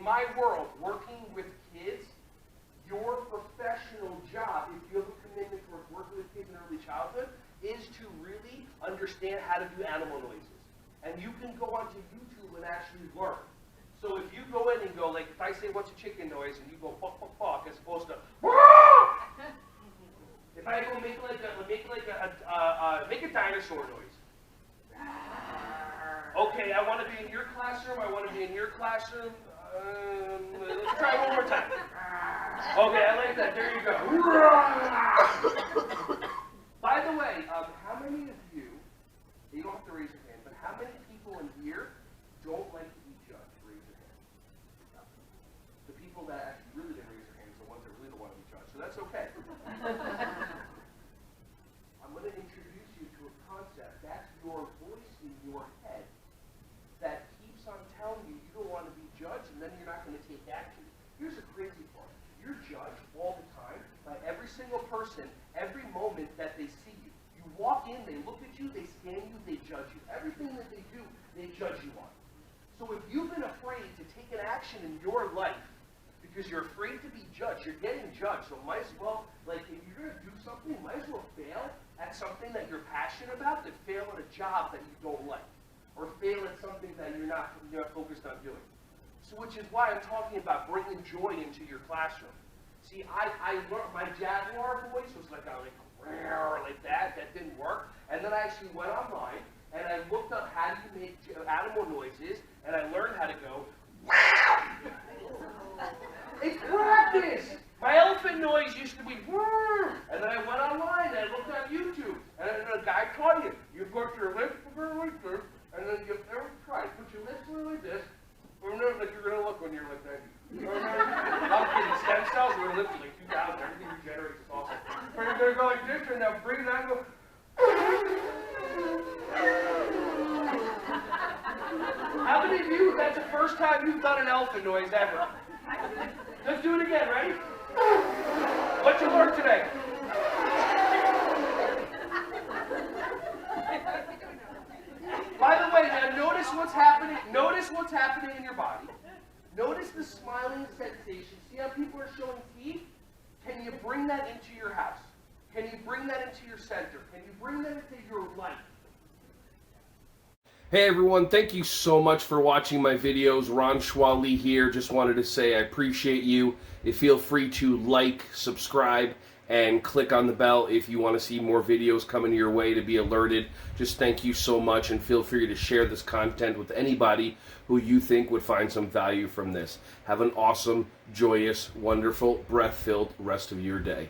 my world, working with kids, your professional job, if you have a commitment towards working with kids in early childhood, is to really understand how to do animal noises. And you can go onto YouTube and actually learn. So if you go in and go, like, if I say, what's a chicken noise, and you go, fuck, fuck, fuck, as opposed to, if I go make a dinosaur noise. Okay, I want to be in your classroom, I want to be in your classroom. Let's try one more time. Okay, I like that. There you go. By the way, how many of you don't have to raise your hand, but how many people in here don't like to be judged? Raise your hand. The people that actually really didn't raise their hands are the ones that really don't want to be judged, so that's okay. I'm going to introduce you to a concept. That's your voice in your head that keeps on telling you you don't want to be judged, and then you're not going to take action. Here's the crazy part. You're judged all the time by every single person, every moment that they see you. You walk in, they look at you, they scan you, they judge you. Everything that they do, they judge you on. So if you've been afraid to take an action in your life because you're afraid to be judged, you're getting judged, so might as well, like, if you're going to do something, might as well fail at something that you're passionate about than fail at a job that you don't like, or fail at something that you're not focused on doing. So which is why I'm talking about bringing joy into your classroom. See, I learned, my Jaguar voice was like that. That didn't work. And then I actually went online and I looked up how do you make animal noises, and I learned how to go. It's practice. My elephant noise used to be, and then I went online and I looked on YouTube, and a guy taught you. You put your lips like this, and then you try. Put your lips like this. Like you're going to look when you're like 90. I'm kidding. Stem cells, we're living like 2,000. Everything regenerates. It's awesome. But you're going to go like this, and now breathe out and go. How many of you, that's the first time you've done an elephant noise ever? Let's do it again. Ready? What'd you learn today? By the way, now notice what's happening. Notice what's happening in your body. Notice the smiling sensation. See how people are showing teeth? Can you bring that into your house? Can you bring that into your center? Can you bring that into your life? Hey everyone, thank you so much for watching my videos. Ron Schwally here. Just wanted to say I appreciate you. Feel free to like, subscribe, and click on the bell if you want to see more videos coming your way to be alerted. Just thank you so much, and feel free to share this content with anybody who you think would find some value from this. Have an awesome, joyous, wonderful, breath-filled rest of your day.